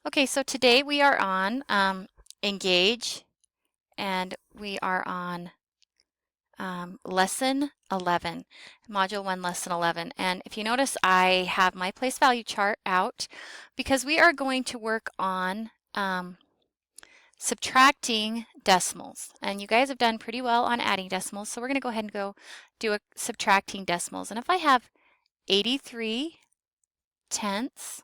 Okay, so today we are on Engage, and we are on Lesson 11, Module 1, Lesson 11. And if you notice, I have my place value chart out because we are going to work on subtracting decimals. And you guys have done pretty well on adding decimals, so we're going to go ahead and go do a subtracting decimals. And if I have 83 tenths,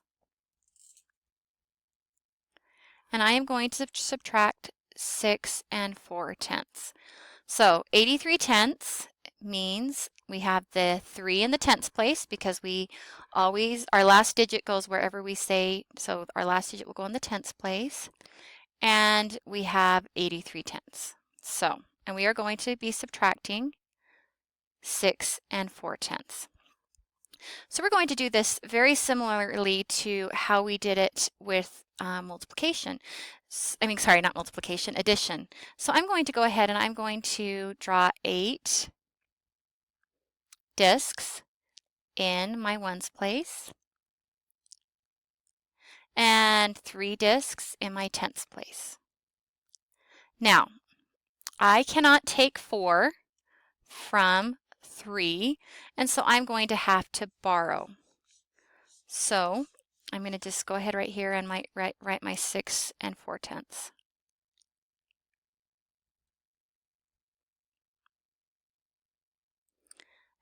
and I am going to subtract 6 and 4 tenths. So 83 tenths means we have the 3 in the tenths place because we always, our last digit goes wherever we say, so our last digit will go in the tenths place. And we have 83 tenths. So, and we are going to be subtracting 6 and 4 tenths. So we're going to do this very similarly to how we did it with multiplication. Sorry, not multiplication, addition. So I'm going to go ahead and I'm going to draw 8 discs in my ones place and 3 discs in my tenths place. Now, I cannot take 4 from 3, and so I'm going to have to borrow. So I'm going to just go ahead right here and write my 6 and 4 tenths.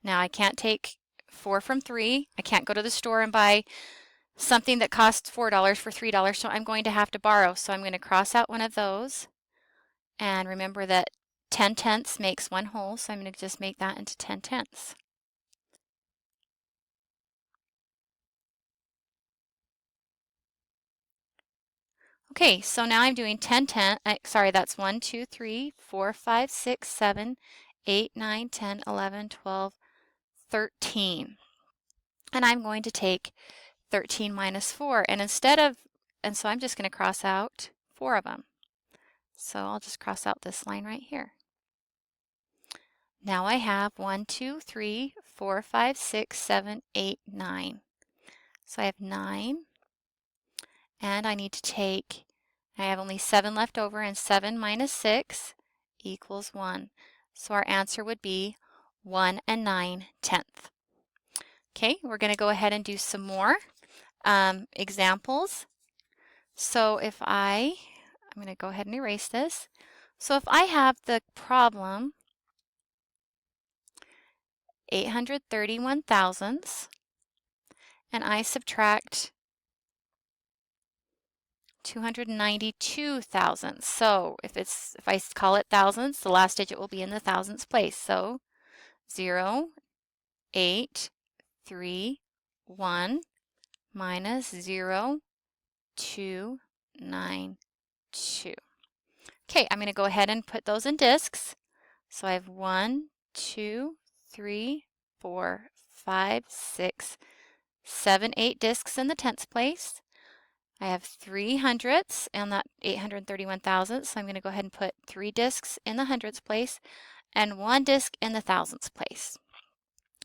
Now I can't take 4 from 3. I can't go to the store and buy something that costs $4 for $3, so I'm going to have to borrow. So I'm going to cross out one of those. And remember that 10 tenths makes 1 whole, so I'm going to just make that into 10 tenths. Okay, so now I'm doing 10 tenths. Sorry, that's 1, 2, 3, 4, 5, 6, 7, 8, 9, 10, 11, 12, 13. And I'm going to take 13 minus 4. And so I'm just going to cross out 4 of them. So I'll just cross out this line right here. Now I have 1, 2, 3, 4, 5, 6, 7, 8, 9. So I have 9. And I need to take, I have only 7 left over, and 7 minus 6 equals 1. So our answer would be 1 and 9 tenths. Okay, we're going to go ahead and do some more examples. So I'm going to go ahead and erase this. So if I have the problem 831 thousandths and I subtract 292 thousandths. So if I call it thousandths, the last digit will be in the thousandths place. So 0, 8, 3, 1 minus 0, 2, 9, 2. Okay, I'm going to go ahead and put those in discs. So I have 1, 2, 3, 4, 5, 6, 7, 8 discs in the tenths place. I have 3 hundredths and that 831 thousandths, so I'm going to go ahead and put 3 discs in the hundredths place and 1 disc in the thousandths place.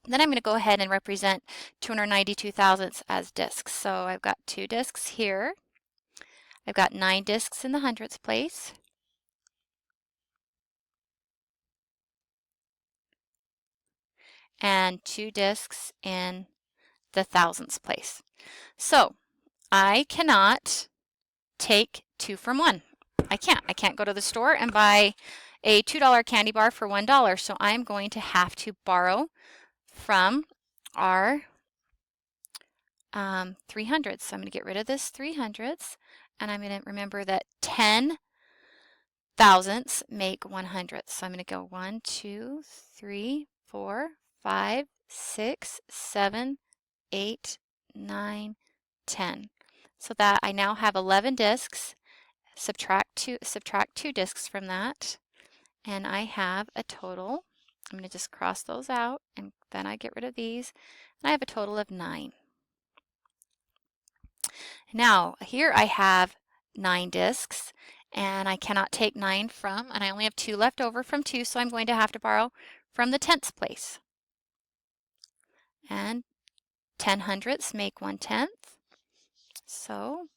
Then I'm going to go ahead and represent 292 thousandths as discs. So I've got 2 discs here. I've got 9 discs in the hundredths place. And 2 discs in the thousandths place. So I cannot take 2 from 1. I can't go to the store and buy a $2 candy bar for $1. So I'm going to have to borrow from our 300ths. So I'm going to get rid of this 300ths, and I'm going to remember that 10 thousandths make 100ths. So I'm going to go 1, 2, 3, 4, 5, 6, 7, 8, 9, 10. So that I now have 11 discs. Subtract 2 discs from that, and I have a total. I'm going to just cross those out, and then I get rid of these, and I have a total of 9. Now here I have 9 discs, and I cannot take 9 from, and I only have 2 left over from 2, so I'm going to have to borrow from the tenths place. And 10 hundredths make 1 tenth, so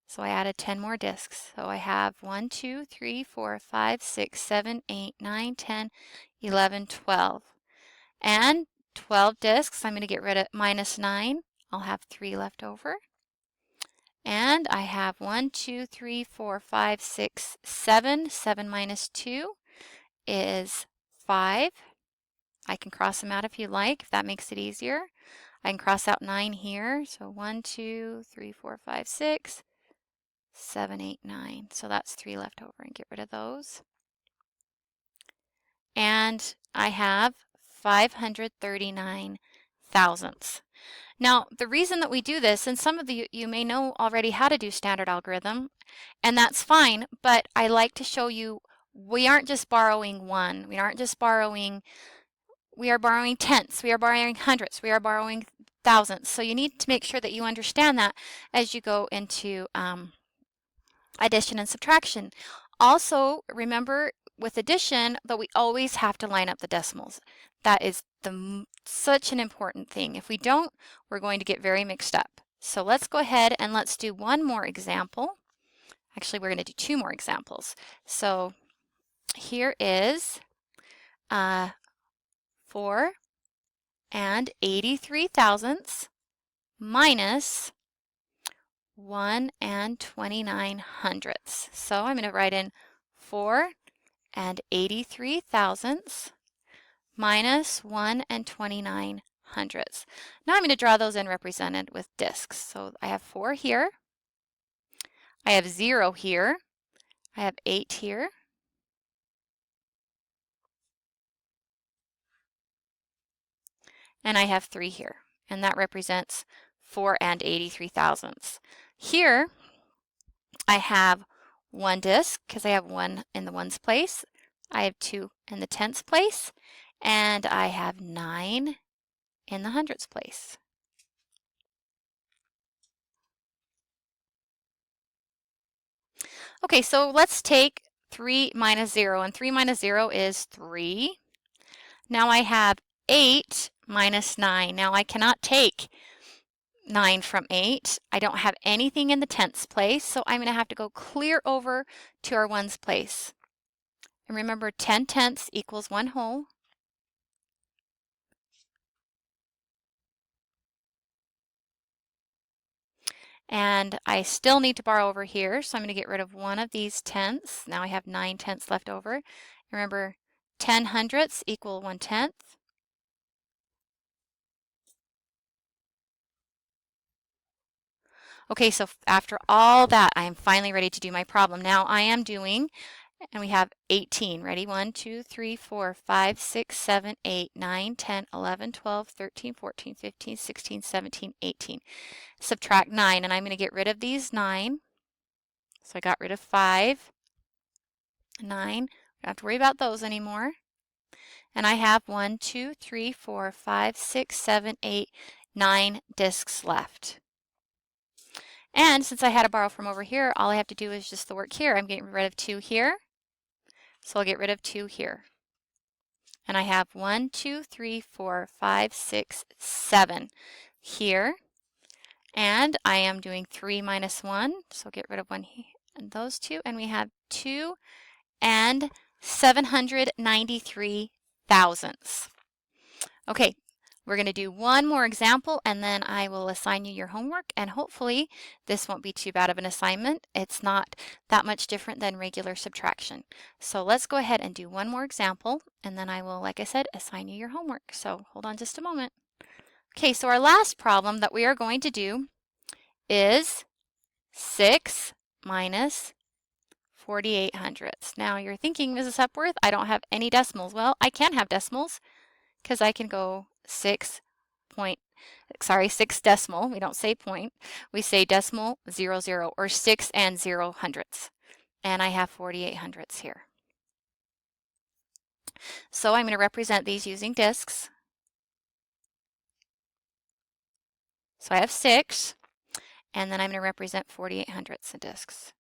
So I added 10 more discs. So I have 1, 2, 3, 4, 5, 6, 7, 8, 9, 10, 11, 12. And 12 discs, I'm going to get rid of minus 9. I'll have 3 left over. And I have 1, 2, 3, 4, 5, 6, 7. 7 minus 2 is 5. I can cross them out if you like, if that makes it easier. I can cross out 9 here. So 1, 2, 3, 4, 5, 6, 7, 8, 9. So that's 3 left over and get rid of those. And I have 539 thousandths. Now, the reason that we do this, and some of you may know already how to do standard algorithm, and that's fine, but I like to show you we aren't just borrowing one. We aren't just borrowing, we are borrowing tenths, we are borrowing hundredths, we are borrowing thousandths. So you need to make sure that you understand that as you go into addition and subtraction. Also, remember with addition that we always have to line up the decimals. That is such an important thing. If we don't, we're going to get very mixed up. So let's go ahead and let's do one more example. Actually, we're going to do 2 more examples. So here is 4 and 83 thousandths minus 1 and 29 hundredths. So I'm going to write in 4 and 83 thousandths minus 1 and 29 hundredths. Now I'm going to draw those in represented with discs. So I have 4 here, I have 0 here, I have 8 here, and I have 3 here. And that represents 4 and 83 thousandths. Here I have 1 disc because I have 1 in the ones place. I have 2 in the tenths place, and I have 9 in the hundredths place. Okay, so let's take 3 minus 0, and 3 minus 0 is 3. Now I have 8 minus 9. Now I cannot take 9 from 8. I don't have anything in the tenths place, so I'm going to have to go clear over to our ones place. And remember, 10 tenths equals 1 whole. And I still need to borrow over here, so I'm going to get rid of one of these tenths. Now I have 9 tenths left over. Remember, 10 hundredths equal 1/10. Okay, so after all that, I am finally ready to do my problem. Now I am doing, and we have 18. Ready? 1, 2, 3, 4, 5, 6, 7, 8, 9, 10, 11, 12, 13, 14, 15, 16, 17, 18. Subtract 9, and I'm going to get rid of these 9. So I got rid of 5, 9. Don't have to worry about those anymore. And I have 1, 2, 3, 4, 5, 6, 7, 8, 9 discs left. And since I had to borrow from over here, all I have to do is just the work here. I'm getting rid of 2 here, so I'll get rid of 2 here. And I have 1, 2, 3, 4, 5, 6, 7 here. And I am doing 3 minus 1, so get rid of 1 here and those 2. And we have 2 and 793 thousandths. Okay, we're going to do one more example and then I will assign you your homework, and hopefully this won't be too bad of an assignment. It's not that much different than regular subtraction. So let's go ahead and do one more example and then I will, like I said, assign you your homework. So hold on just a moment. Okay, so our last problem that we are going to do is 6 minus 48 hundredths. Now you're thinking, Mrs. Hepworth, I don't have any decimals. Well, I can have decimals because I can go 6 decimal. We don't say point. We say decimal 0, 0, or 6 and 0 hundredths. And I have 48 hundredths here. So I'm going to represent these using discs. So I have 6, and then I'm going to represent 48 hundredths in discs.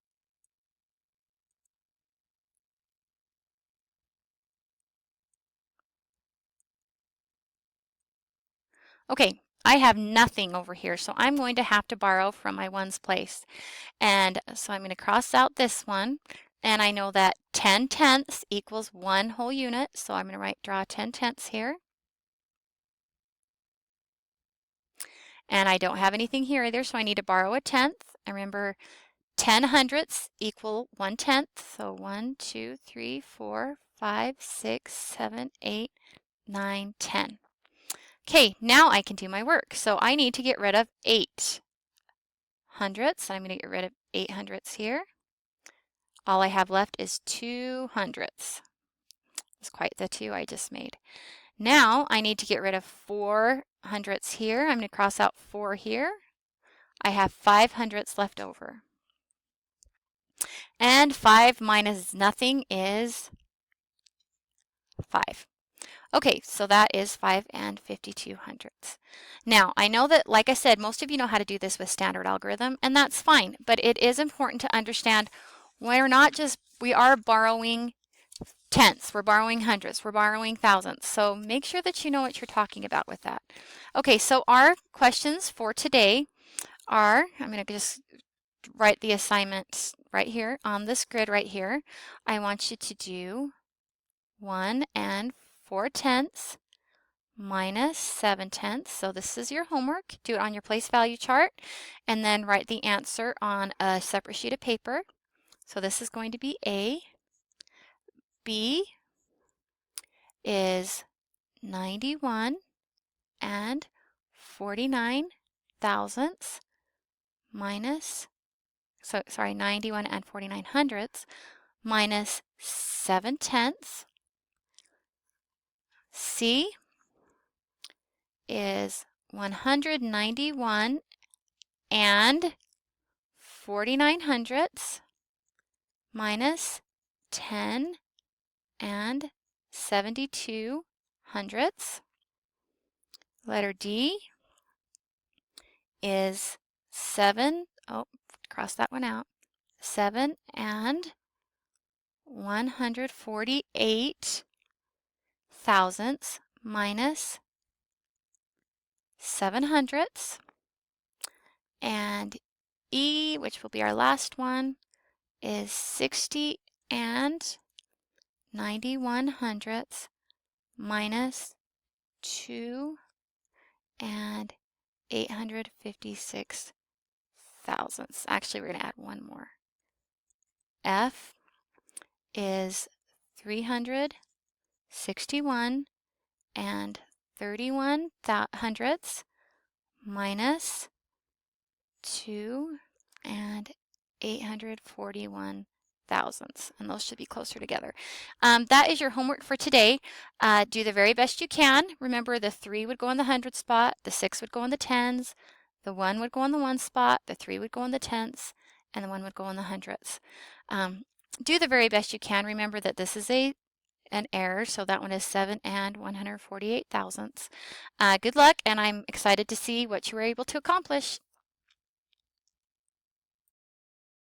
Okay, I have nothing over here, so I'm going to have to borrow from my ones place. And so I'm going to cross out this one, and I know that 10 tenths equals 1 whole unit, so I'm going to draw 10 tenths here. And I don't have anything here either, so I need to borrow a tenth. And remember, 10 hundredths equal 1 tenth. So 1, 2, 3, 4, 5, 6, 7, 8, 9, 10. Okay, now I can do my work. So I need to get rid of 8 hundredths. I'm going to get rid of 8 hundredths here. All I have left is 2 hundredths. It's quite the 2 I just made. Now I need to get rid of 4 hundredths here. I'm going to cross out 4 here. I have 5 hundredths left over. And 5 minus nothing is 5. Okay, so that is 5 and 52 hundredths. Now, I know that, like I said, most of you know how to do this with standard algorithm, and that's fine, but it is important to understand we are borrowing tenths, we're borrowing hundredths, we're borrowing thousandths, so make sure that you know what you're talking about with that. Okay, so our questions for today are, I'm going to just write the assignment right here on this grid right here. I want you to do 1 and 4 tenths minus 7 tenths. So this is your homework. Do it on your place value chart and then write the answer on a separate sheet of paper. So this is going to be A. B is 91 and 49 thousandths minus, 91 and 49 hundredths minus 7 tenths. C is 191 and 49 hundredths minus 10 and 72 hundredths. Letter D is 7, cross that one out, 7 and 148 thousandths minus 7 hundredths. And E, which will be our last one, is 60 and 91 hundredths minus 2 and 856 thousandths. Actually, we're going to add one more. F is 361 and 31 hundredths minus 2 and 841 thousandths, and those should be closer together. That is your homework for today. Do the very best you can. Remember, the 3 would go in the hundred spot, the 6 would go in the tens, the 1 would go in the one spot, the 3 would go in the tenths, and the 1 would go in the hundredths. Do the very best you can. Remember that this is an error, so that one is 7 and 148 thousandths. Good luck, and I'm excited to see what you were able to accomplish.